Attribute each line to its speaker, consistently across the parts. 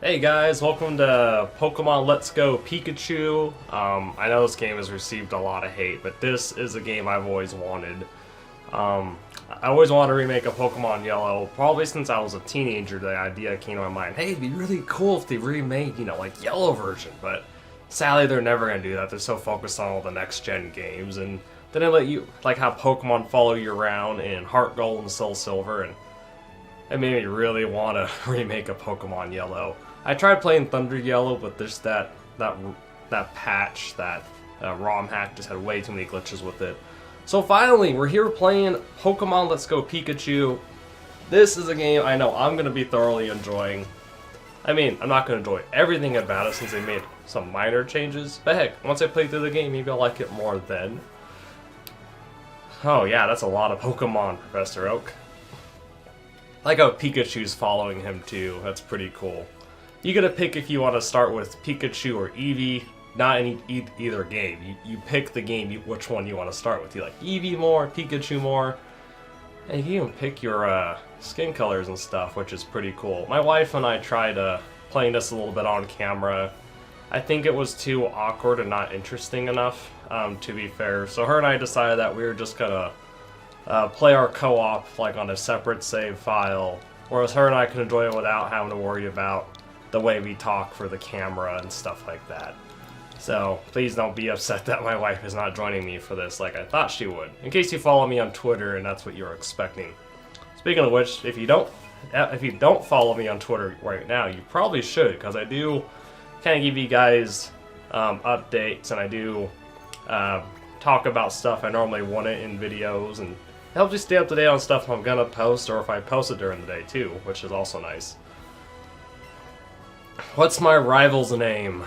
Speaker 1: Hey guys, welcome to Pokemon Let's Go Pikachu. I know this game has received a lot of hate, but this is a game I've always wanted. I always wanted to remake a Pokemon Yellow, probably since I was a teenager. The idea came to my mind, hey, it'd be really cool if they remade, like Yellow version, but sadly they're never going to do that. They're so focused on all the next-gen games, and then they let you, like, have Pokemon follow you around in Heart Gold and Soul Silver, and it made me really want to remake a Pokemon Yellow. I tried playing Thunder Yellow, but there's that patch, that ROM hack just had way too many glitches with it. So finally, we're here playing Pokemon Let's Go Pikachu. This is a game I know I'm going to be thoroughly enjoying. I mean, I'm not going to enjoy everything about it since they made some minor changes, but heck, once I play through the game, maybe I'll like it more then. Oh yeah, that's a lot of Pokemon, Professor Oak. I like how Pikachu's following him too, that's pretty cool. You get to pick if you want to start with Pikachu or Eevee, not in either game. You pick the game, which one you want to start with. You like Eevee more, Pikachu more, and you even pick your skin colors and stuff, which is pretty cool. My wife and I tried playing this a little bit on camera. I think it was too awkward and not interesting enough, to be fair. So her and I decided that we were just gonna play our co-op like on a separate save file, whereas her and I could enjoy it without having to worry about the way we talk for the camera and stuff like that. So please don't be upset that my wife is not joining me for this like I thought she would. In case you follow me on Twitter and that's what you're expecting. Speaking of which, if you don't follow me on Twitter right now, you probably should, because I do kind of give you guys updates, and I do talk about stuff I normally wouldn't in videos, and it helps you stay up to date on stuff I'm gonna post, or if I post it during the day too, which is also nice. What's my rival's name?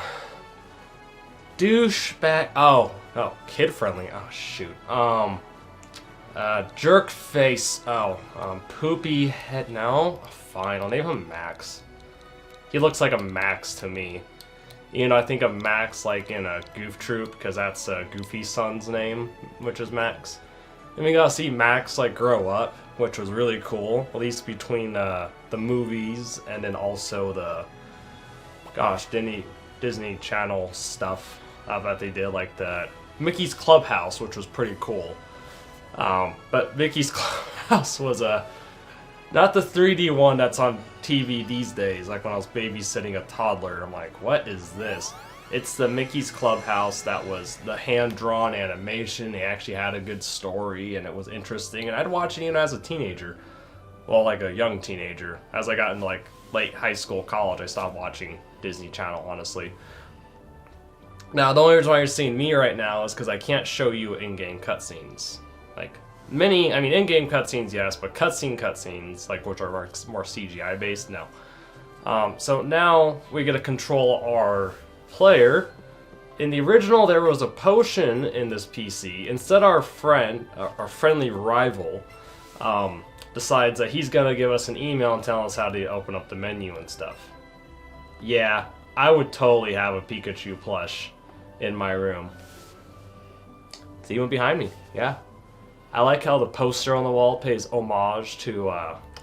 Speaker 1: Douchebag. Oh, kid friendly. Oh shoot. Jerk face. Oh, poopy head. No, fine. I'll name him Max. He looks like a Max to me. I think of Max like in a Goof Troop, because that's Goofy's son's name, which is Max. And we got to see Max like grow up, which was really cool. At least between the movies and then also the Disney Channel stuff that they did, like the Mickey's Clubhouse, which was pretty cool. But Mickey's Clubhouse was not the 3D one that's on TV these days, like when I was babysitting a toddler. I'm like, what is this? It's the Mickey's Clubhouse that was the hand-drawn animation. They actually had a good story, and it was interesting, and I'd watch it even as a teenager. Well, like a young teenager. As I got into like late high school, college, I stopped watching Disney Channel, honestly. Now, the only reason why you're seeing me right now is because I can't show you in-game cutscenes. Like, in-game cutscenes, yes, but cutscenes, like, which are more CGI based, no. So now we get to control our player. In the original, there was a potion in this PC. Instead, our friendly rival, decides that he's gonna give us an email and tell us how to open up the menu and stuff. Yeah, I would totally have a Pikachu plush in my room. It's even behind me, yeah. I like how the poster on the wall pays homage to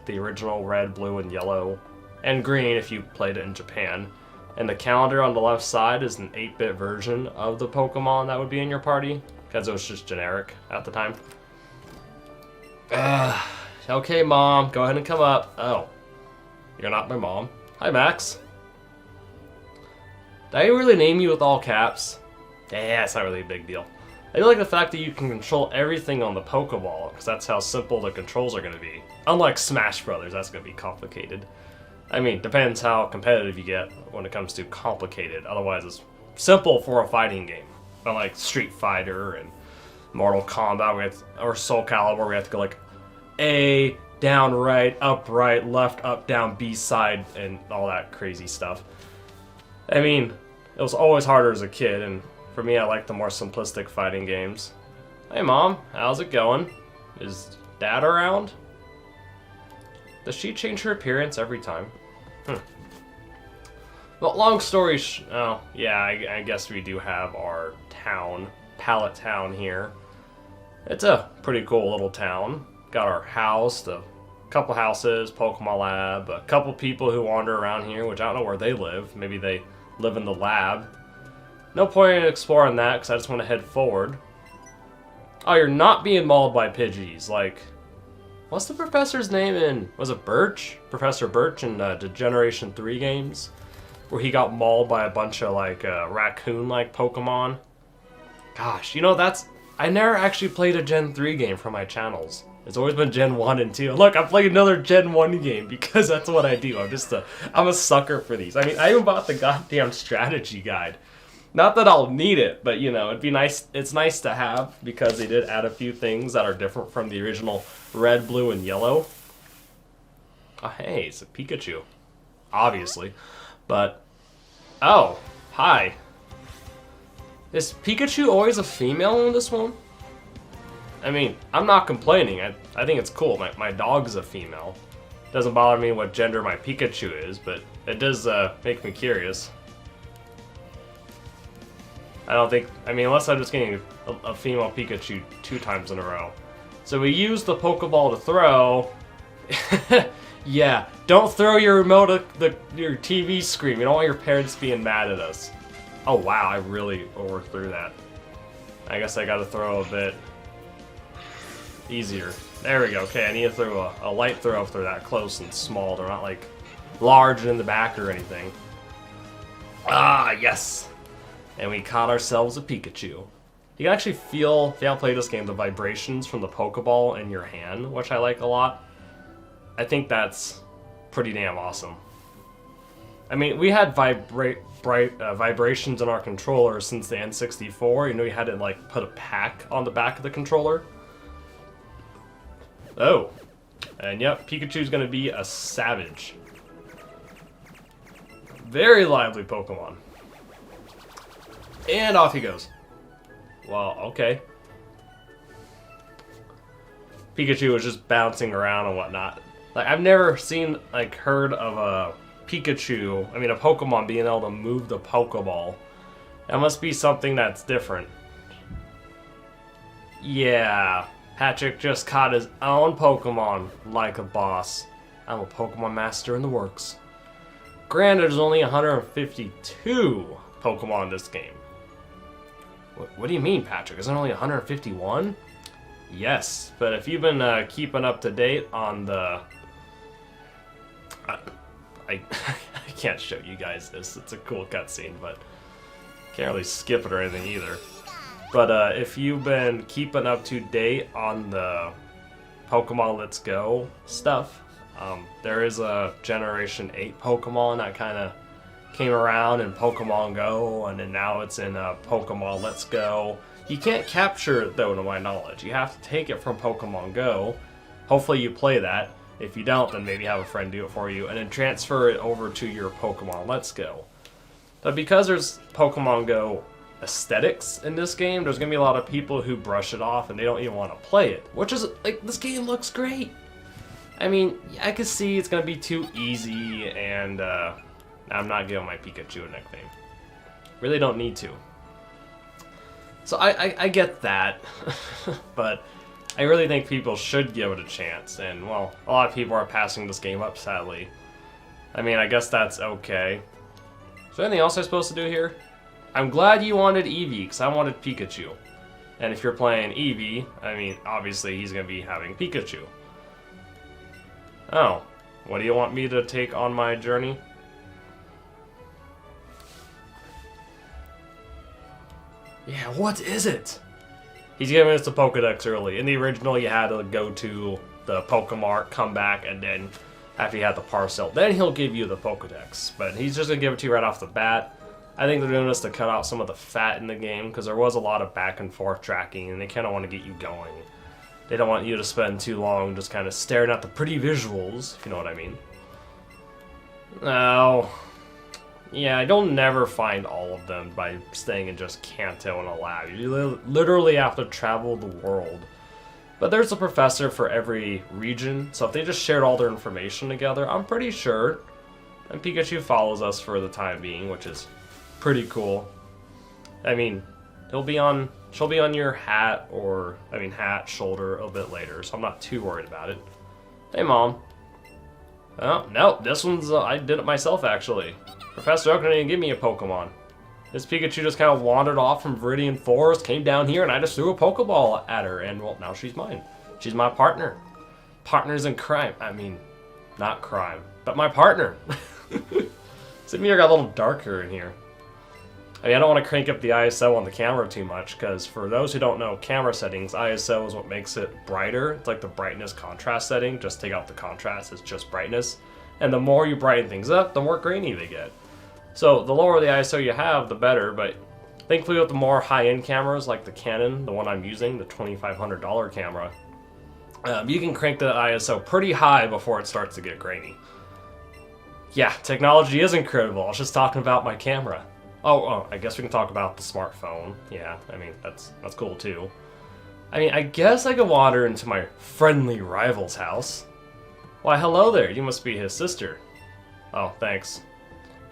Speaker 1: the original red, blue, and yellow, and green if you played it in Japan. And the calendar on the left side is an 8-bit version of the Pokemon that would be in your party, because it was just generic at the time. Okay, Mom, go ahead and come up. Oh, you're not my mom. Hi, Max. Did I really name you with all caps? Yeah, it's not really a big deal. I do like the fact that you can control everything on the Pokeball, because that's how simple the controls are going to be. Unlike Smash Brothers, that's going to be complicated. I mean, depends how competitive you get when it comes to complicated. Otherwise, it's simple for a fighting game. Unlike Street Fighter and Mortal Kombat or Soul Calibur, we have to go like A, down, right, left, up, down, B side, and all that crazy stuff. I mean, it was always harder as a kid, and for me, I like the more simplistic fighting games. Hey, Mom, how's it going? Is Dad around? Does she change her appearance every time? Well, long story oh, yeah, I guess we do have our town, Pallet Town here. It's a pretty cool little town. Got our house, the couple houses, Pokemon Lab, a couple people who wander around here, which I don't know where they live. Maybe they live in the lab. No point in exploring that because I just want to head forward. Oh, you're not being mauled by Pidgeys. Like, what's the professor's name in? Was it Birch? Professor Birch in the Generation 3 games? Where he got mauled by a bunch of, like, raccoon-like Pokemon. Gosh, you know, I never actually played a Gen 3 game for my channels. It's always been Gen 1 and 2. Look, I played another Gen 1 game because that's what I do. I'm a sucker for these. I mean, I even bought the goddamn strategy guide. Not that I'll need it, but you know, it'd be nice. It's nice to have because they did add a few things that are different from the original red, blue, and yellow. Oh, hey, it's a Pikachu. Obviously. But, oh, hi. Is Pikachu always a female in this one? I mean, I'm not complaining. I think it's cool. My dog's a female. Doesn't bother me what gender my Pikachu is, but it does make me curious. I mean, unless I'm just getting a female Pikachu 2 times in a row. So we use the Pokeball to throw. Yeah, don't throw your remote at your TV screen. We don't want your parents being mad at us. Oh wow, I really overthrew that. I guess I gotta throw a bit easier. There we go. Okay, I need to throw a light throw if they're that close and small. They're not like large and in the back or anything. Ah, yes! And we caught ourselves a Pikachu. You can actually feel, if you haven't played this game, the vibrations from the Pokeball in your hand, which I like a lot. I think that's pretty damn awesome. I mean, we had vibrations in our controller since the N64. You know, you had to like put a pack on the back of the controller. Oh, and yep, Pikachu's gonna be a savage. Very lively Pokemon. And off he goes. Well, okay. Pikachu was just bouncing around and whatnot. Like, I've never heard of a Pokemon being able to move the Pokeball. That must be something that's different. Yeah, Patrick just caught his own Pokemon like a boss. I'm a Pokemon master in the works. Granted, there's only 152 Pokemon in this game. What do you mean, Patrick? Isn't it only 151? Yes, but if you've been keeping up to date on the... I can't show you guys this. It's a cool cutscene, but can't really skip it or anything either. But if you've been keeping up to date on the Pokemon Let's Go stuff, there is a Generation 8 Pokemon that kind of came around in Pokemon Go, and then now it's in Pokemon Let's Go. You can't capture it, though, to my knowledge. You have to take it from Pokemon Go. Hopefully you play that. If you don't, then maybe have a friend do it for you, and then transfer it over to your Pokemon Let's Go. But because there's Pokemon Go aesthetics in this game, there's going to be a lot of people who brush it off and they don't even want to play it. Which is, like, this game looks great. I mean, I can see it's going to be too easy, and I'm not giving my Pikachu a nickname. Really don't need to. So I get that, but I really think people should give it a chance, and well, a lot of people are passing this game up, sadly. I mean, I guess that's okay. Is there anything else I'm supposed to do here? I'm glad you wanted Eevee, because I wanted Pikachu. And if you're playing Eevee, I mean, obviously he's going to be having Pikachu. Oh, what do you want me to take on my journey? Yeah, what is it? He's giving us the Pokedex early. In the original, you had to go to the Pokemart, come back, and then after you had the parcel, then he'll give you the Pokedex. But he's just going to give it to you right off the bat. I think they're doing this to cut out some of the fat in the game, because there was a lot of back and forth tracking, and they kind of want to get you going. They don't want you to spend too long just kind of staring at the pretty visuals, if you know what I mean. Now, yeah, you'll never find all of them by staying in just Kanto in a lab. You literally have to travel the world. But there's a professor for every region, so if they just shared all their information together, I'm pretty sure. And Pikachu follows us for the time being, which is pretty cool. I mean, she'll be on your hat, shoulder a bit later, so I'm not too worried about it. Hey, Mom. Oh, no, this one's, I did it myself, actually. Professor Oak didn't give me a Pokemon. This Pikachu just kind of wandered off from Viridian Forest, came down here, and I just threw a Pokeball at her, and, well, now she's mine. She's my partner. Partners in crime. I mean, not crime, but my partner. Sydney got a little darker in here. I mean, I don't want to crank up the ISO on the camera too much, because for those who don't know camera settings, ISO is what makes it brighter. It's like the brightness contrast setting. Just take out the contrast, it's just brightness. And the more you brighten things up, the more grainy they get. So the lower the ISO you have, the better, but thankfully with the more high-end cameras, like the Canon, the one I'm using, the $2,500 camera, you can crank the ISO pretty high before it starts to get grainy. Yeah, technology is incredible. I was just talking about my camera. Oh, I guess we can talk about the smartphone. Yeah, I mean, that's cool too. I mean, I guess I could wander into my friendly rival's house. Why, hello there, you must be his sister. Oh, thanks.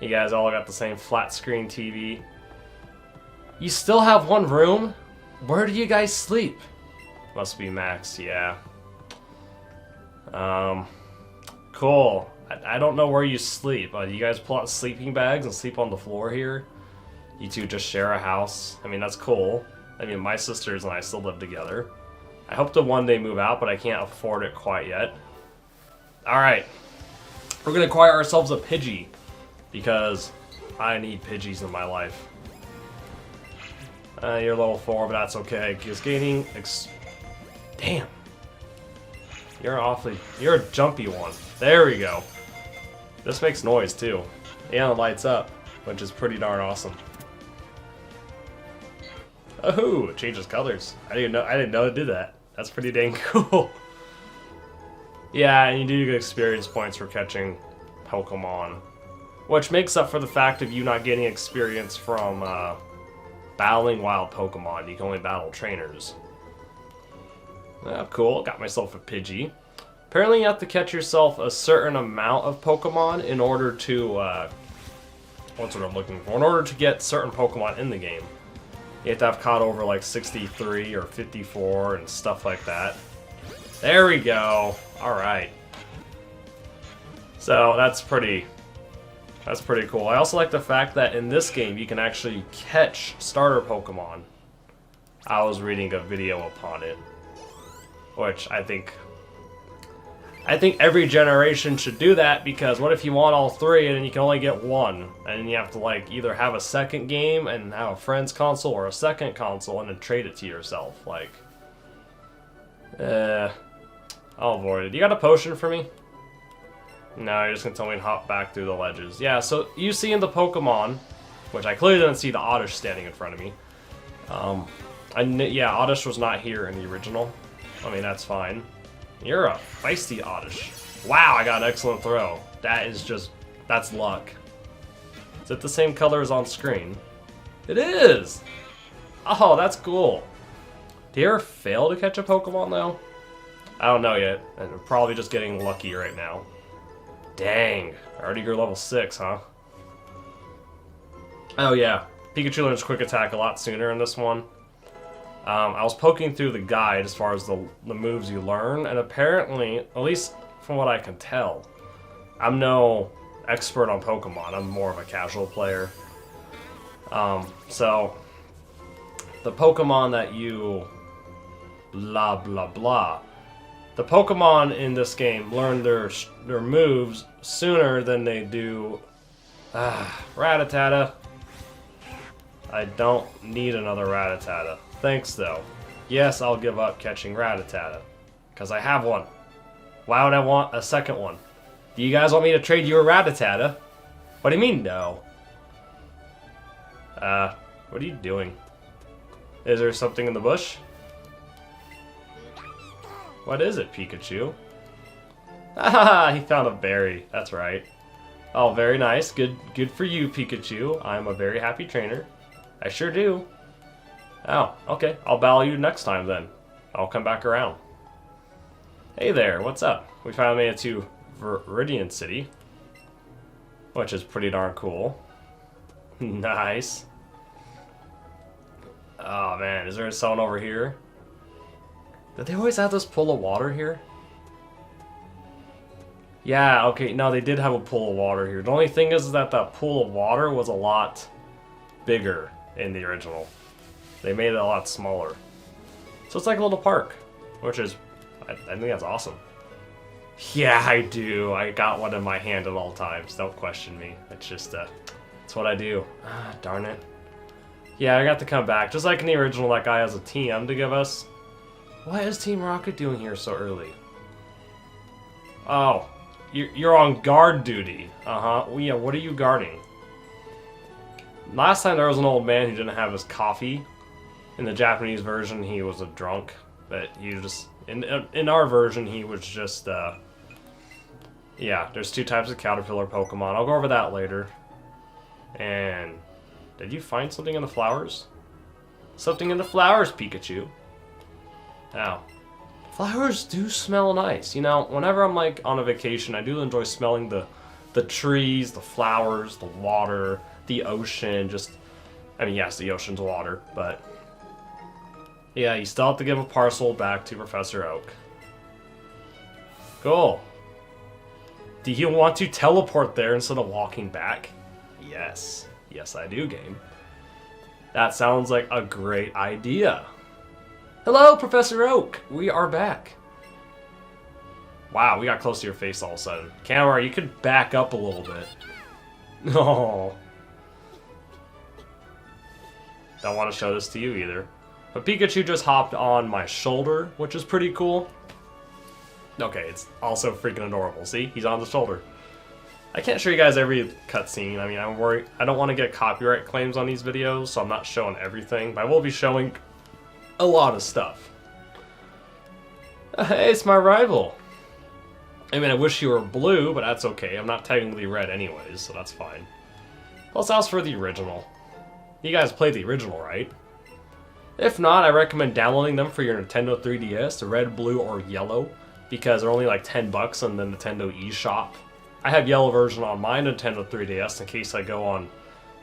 Speaker 1: You guys all got the same flat screen TV. You still have one room? Where do you guys sleep? Must be Max, yeah. Cool. I don't know where you sleep. You guys pull out sleeping bags and sleep on the floor here? You two just share a house. I mean, that's cool. I mean, my sisters and I still live together. I hope to one day move out, but I can't afford it quite yet. Alright. We're going to acquire ourselves a Pidgey, because I need Pidgeys in my life. You're level 4, but that's okay. Just gaining... Damn. You're a jumpy one. There we go. This makes noise, too. And it lights up, which is pretty darn awesome. Oh, it changes colors. I didn't know it did that. That's pretty dang cool. Yeah, and you do get experience points for catching Pokemon, which makes up for the fact of you not getting experience from battling wild Pokemon. You can only battle trainers. Oh, cool. Got myself a Pidgey. Apparently you have to catch yourself a certain amount of Pokemon in order to, what's what I'm looking for? In order to get certain Pokemon in the game. You have to have caught over like 63 or 54 and stuff like that. There we go. Alright. So that's pretty cool. I also like the fact that in this game you can actually catch starter Pokemon. I was reading a video upon it, which I think every generation should do that, because what if you want all three and then you can only get one, and you have to like either have a second game and have a friend's console or a second console and then trade it to yourself. Like, I'll avoid it. You got a potion for me? No, you're just gonna tell me to hop back through the ledges. Yeah, so you see in the Pokemon, which I clearly didn't see the Oddish standing in front of me. Yeah, Oddish was not here in the original. I mean, that's fine. You're a feisty Oddish. Wow, I got an excellent throw. That's luck. Is it the same color as on screen? It is! Oh, that's cool. Do you ever fail to catch a Pokemon, though? I don't know yet, and I'm probably just getting lucky right now. Dang, I already grew level 6, huh? Oh yeah, Pikachu learns Quick Attack a lot sooner in this one. I was poking through the guide as far as the moves you learn, and apparently, at least from what I can tell, I'm no expert on Pokemon. I'm more of a casual player. So, the Pokemon that you... blah blah blah. The Pokemon in this game learn their moves sooner than they do... Rattata. I don't need another Rattata. Thanks, though. Yes, I'll give up catching Rattata, because I have one. Why would I want a second one? Do you guys want me to trade you a Rattata? What do you mean, no? What are you doing? Is there something in the bush? What is it, Pikachu? Haha, he found a berry. That's right. Oh, very nice. Good for you, Pikachu. I'm a very happy trainer. I sure do. Oh, okay. I'll battle you next time then. I'll come back around. Hey there, what's up? We finally made it to Viridian City, which is pretty darn cool. Nice. Oh man, is there someone over here? Did they always have this pool of water here? Yeah, okay, no, they did have a pool of water here. The only thing is that that pool of water was a lot bigger in the original. They made it a lot smaller. So it's like a little park, which is, I think that's awesome. Yeah, I do. I got one in my hand at all times. Don't question me. It's just, it's what I do. Ah, darn it. Yeah, I got to come back. Just like in the original, that guy has a TM to give us. What is Team Rocket doing here so early? Oh, you're on guard duty. Uh-huh. Well, yeah, what are you guarding? Last time there was an old man who didn't have his coffee. In the Japanese version, he was a drunk. But he just... In our version, he was just, yeah, there's two types of caterpillar Pokemon. I'll go over that later. And... Did you find something in the flowers? Something in the flowers, Pikachu. Ow. Flowers do smell nice. You know, whenever I'm like on a vacation, I do enjoy smelling the trees, the flowers, the water, the ocean. Just, I mean, yes, the ocean's water, but yeah, you still have to give a parcel back to Professor Oak. Cool. Do you want to teleport there instead of walking back? Yes. Yes, I do, game. That sounds like a great idea. Hello, Professor Oak. We are back. Wow, we got close to your face all of a sudden. Camera, you could back up a little bit. Oh. Don't want to show this to you either. But Pikachu just hopped on my shoulder, which is pretty cool. Okay, it's also freaking adorable. See? He's on the shoulder. I can't show you guys every cutscene. I mean, I'm worried. I don't want to get copyright claims on these videos, so I'm not showing everything. But I will be showing a lot of stuff. Hey, it's my rival. I mean, I wish you were blue, but that's okay. I'm not technically red anyways, so that's fine. Plus, that was for the original. You guys played the original, right? If not, I recommend downloading them for your Nintendo 3DS, the red, blue, or yellow, because they're only like $10 on the Nintendo eShop. I have yellow version on my Nintendo 3DS in case I go on,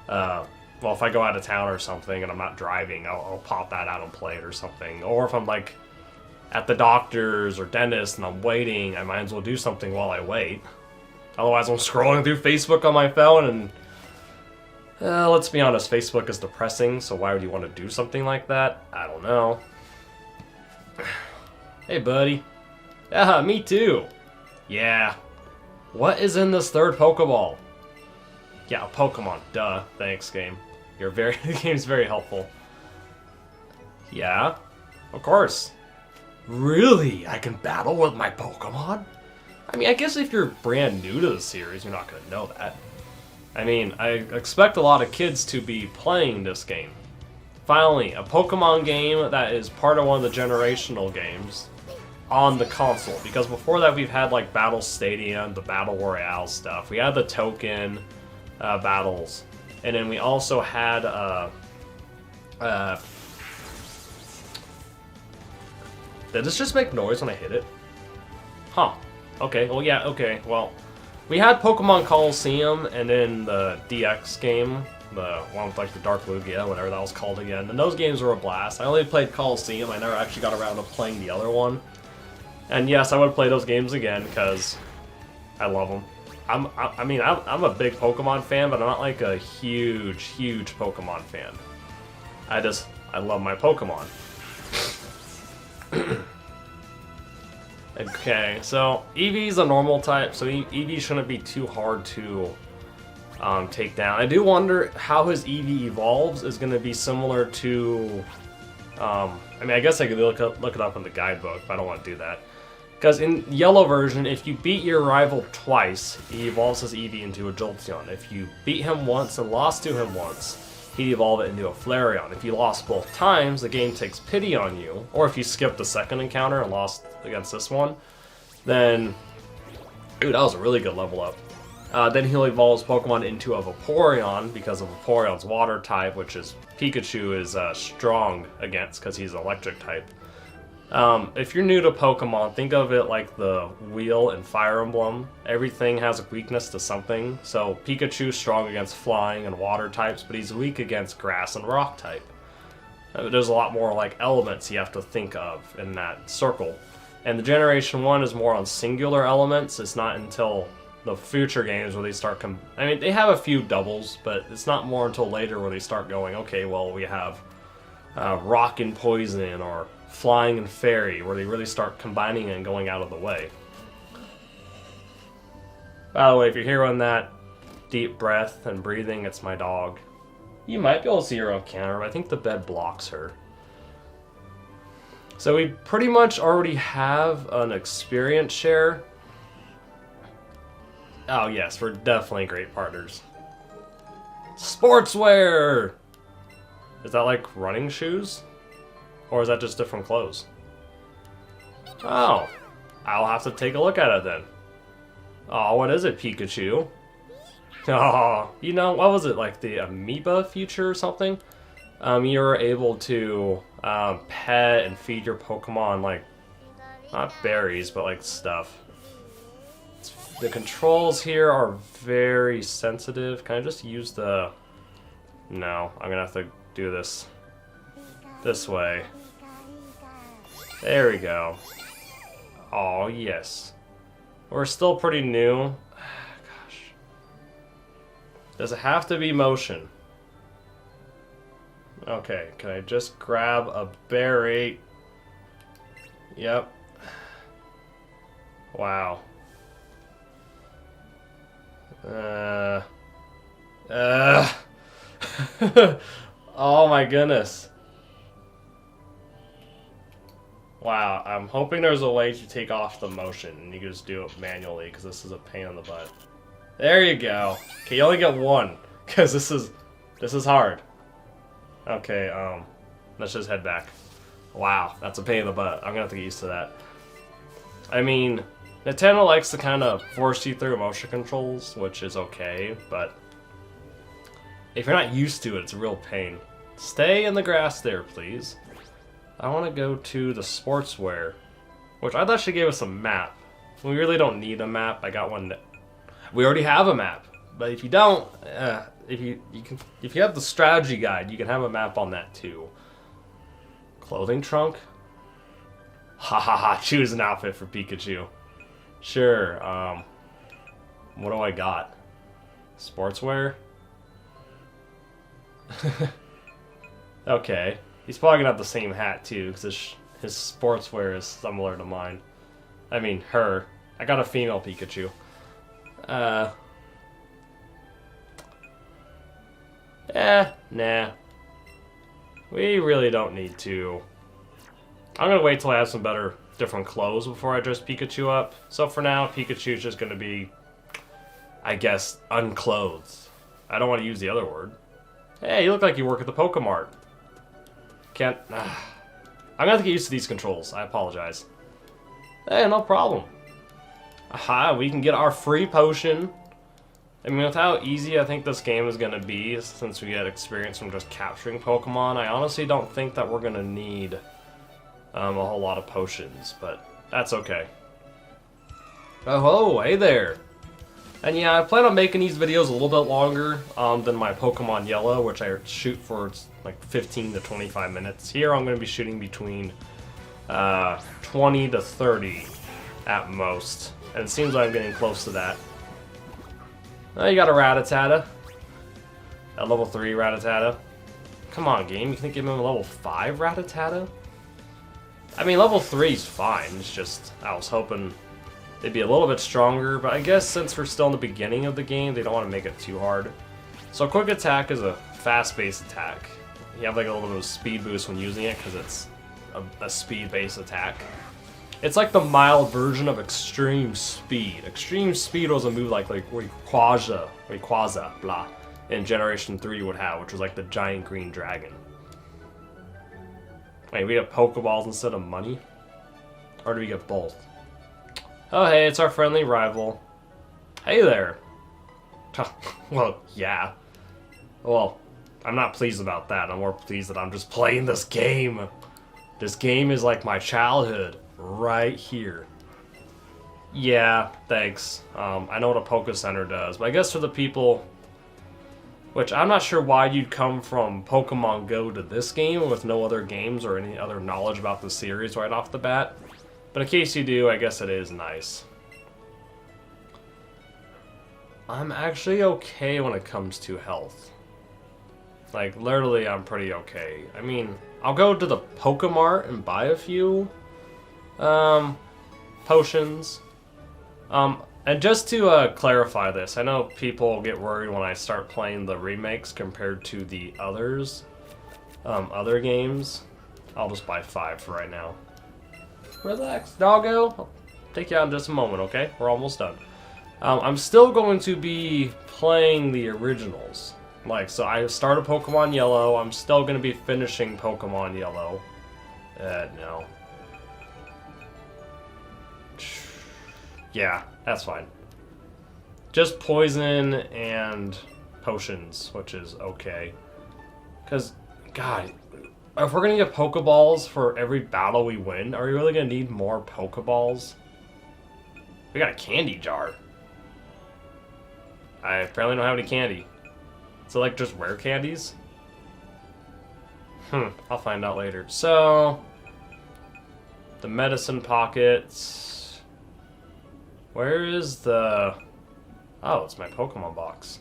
Speaker 1: well, if I go out of town or something and I'm not driving, I'll pop that out and play it or something. Or if I'm like at the doctor's or dentist and I'm waiting, I might as well do something while I wait. Otherwise, I'm scrolling through Facebook on my phone and, let's be honest, Facebook is depressing, so why would you want to do something like that? I don't know. Hey, buddy. Yeah, me too. Yeah. What is in this third Pokeball? Yeah, a Pokemon. Duh. Thanks, game. The game's very helpful. Yeah? Of course. Really? I can battle with my Pokemon? I mean, I guess if you're brand new to the series, you're not going to know that. I mean, I expect a lot of kids to be playing this game. Finally, a Pokemon game that is part of one of the generational games on the console, because before that we've had like Battle Stadium, the Battle Royale stuff. We had the token battles, and then we also had did this just make noise when I hit it? Huh. Okay, well yeah, okay, well we had Pokemon Coliseum and then the DX game, the one with like the Dark Lugia, whatever that was called again, and those games were a blast. I only played Coliseum, I never actually got around to playing the other one. And yes, I would play those games again because I love them. I mean, I'm a big Pokemon fan, but I'm not like a huge Pokemon fan. I love my Pokemon. Okay, so Eevee's a normal type, so Eevee shouldn't be too hard to take down. I do wonder how his Eevee evolves is going to be similar to... I mean, I guess I could look it up in the guidebook, but I don't want to do that. Because in yellow version, if you beat your rival twice, he evolves his Eevee into a Jolteon. If you beat him once and lost to him once, he'd evolve it into a Flareon. If you lost both times, the game takes pity on you. Or if you skipped the second encounter and lost against this one, then... Ooh, that was a really good level up. Then he'll evolve his Pokemon into a Vaporeon, because of Vaporeon's water type, which is Pikachu is strong against, because he's electric type. If you're new to Pokemon, think of it like the wheel in Fire Emblem. Everything has a weakness to something. So Pikachu's strong against flying and water types, but he's weak against grass and rock type. There's a lot more like elements you have to think of in that circle. And the Generation 1 is more on singular elements. It's not until the future games where they start... I mean, they have a few doubles, but it's not more until later where they start going, okay, well, we have rock and poison, or flying and fairy, where they really start combining and going out of the way. By the way, if you're hearing that deep breath and breathing, it's my dog. You might be able to see her on camera, but I think the bed blocks her. So we pretty much already have an experience share. Oh yes, we're definitely great partners. Sportswear! Is that like running shoes? Or is that just different clothes? Oh, I'll have to take a look at it then. Oh, what is it, Pikachu? Oh, you know, what was it, like the amoeba feature or something? You're able to pet and feed your Pokemon, like, not berries, but like stuff. The controls here are very sensitive. Can I just use the... No, I'm gonna have to do this way. There we go. Oh, yes. We're still pretty new. Gosh. Does it have to be motion? Okay, can I just grab a berry? Yep. Wow. Oh my goodness. Wow, I'm hoping there's a way to take off the motion and you can just do it manually, because this is a pain in the butt. There you go. Okay, you only get one, because this is hard. Okay, let's just head back. Wow, that's a pain in the butt. I'm gonna have to get used to that. I mean, Nintendo likes to kind of force you through motion controls, which is okay, but if you're not used to it, it's a real pain. Stay in the grass there, please. I want to go to the sportswear, which I thought she gave us a map. We really don't need a map. I got one. We already have a map, but if you don't, if you have the strategy guide, you can have a map on that too. Clothing trunk. Ha ha ha! Choose an outfit for Pikachu. Sure. What do I got? Sportswear. Okay. He's probably gonna have the same hat too, because his sportswear is similar to mine. I mean, her. I got a female Pikachu. Nah. We really don't need to. I'm gonna wait till I have some different clothes before I dress Pikachu up. So for now, Pikachu's just gonna be, I guess, unclothed. I don't want to use the other word. Hey, you look like you work at the Pokemart. Can't... I'm gonna have to get used to these controls. I apologize. Hey, no problem. Aha, we can get our free potion. I mean, with how easy I think this game is gonna be, since we get experience from just capturing Pokemon, I honestly don't think that we're gonna need a whole lot of potions, but that's okay. Oh, hey there. And yeah, I plan on making these videos a little bit longer than my Pokemon Yellow, which I shoot for like 15 to 25 minutes. Here I'm going to be shooting between 20 to 30 at most. And it seems like I'm getting close to that. Oh, you got a Rattata. A level 3 Rattata. Come on, game. You can give him a level 5 Rattata? I mean, level 3 is fine. It's just, I was hoping they'd be a little bit stronger, but I guess since we're still in the beginning of the game, they don't want to make it too hard. So quick attack is a fast-based attack. You have like a little bit of speed boost when using it because it's a speed-based attack. It's like the mild version of extreme speed. Extreme speed was a move like Rayquaza, blah, in Generation 3 would have, which was like the giant green dragon. Wait, we have Pokeballs instead of money? Or do we get both? Oh, hey, it's our friendly rival. Hey there. Well, yeah. Well, I'm not pleased about that. I'm more pleased that I'm just playing this game. This game is like my childhood, right here. Yeah, thanks. I know what a Poke Center does, but I guess for the people... Which, I'm not sure why you'd come from Pokemon Go to this game with no other games or any other knowledge about the series right off the bat. But in case you do, I guess it is nice. I'm actually okay when it comes to health. Like, literally, I'm pretty okay. I mean, I'll go to the Pokemart and buy a few potions. And just to clarify this, I know people get worried when I start playing the remakes compared to the others, other games. I'll just buy 5 for right now. Relax, doggo. I'll take you out in just a moment, okay? We're almost done. I'm still going to be playing the originals. Like, so I started Pokemon Yellow. I'm still going to be finishing Pokemon Yellow. No. Yeah, that's fine. Just poison and potions, which is okay. Because, God, if we're going to get Pokeballs for every battle we win, are we really going to need more Pokeballs? We got a candy jar. I apparently don't have any candy. So, like, just rare candies? I'll find out later. So, the medicine pockets. Where is the... Oh, it's my Pokemon box.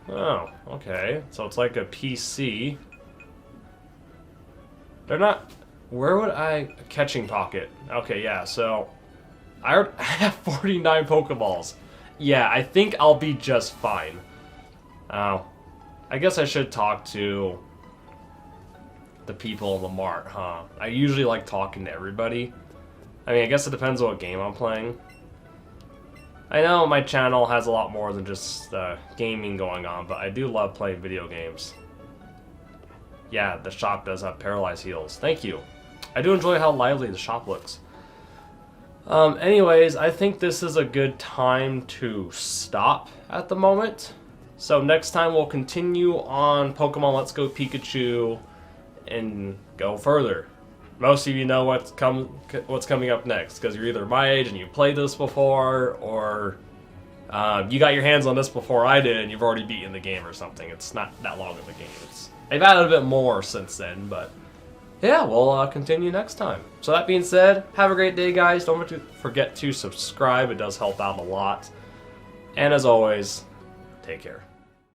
Speaker 1: Oh, okay. So it's like a PC. They're not... Where would I... Catching pocket. Okay, yeah, so... I have 49 Pokeballs. Yeah, I think I'll be just fine. I guess I should talk to the people in the mart, huh? I usually like talking to everybody. I mean, I guess it depends on what game I'm playing. I know my channel has a lot more than just gaming going on, but I do love playing video games. Yeah, the shop does have paralyzed heals. Thank you. I do enjoy how lively the shop looks. Anyways, I think this is a good time to stop at the moment. So next time we'll continue on Pokemon Let's Go Pikachu and go further. Most of you know what's coming up next because you're either my age and you played this before, or you got your hands on this before I did and you've already beaten the game or something. It's not that long of a game. They've added a bit more since then, but yeah, we'll continue next time. So that being said, have a great day, guys. Don't forget to subscribe. It does help out a lot. And as always, take care.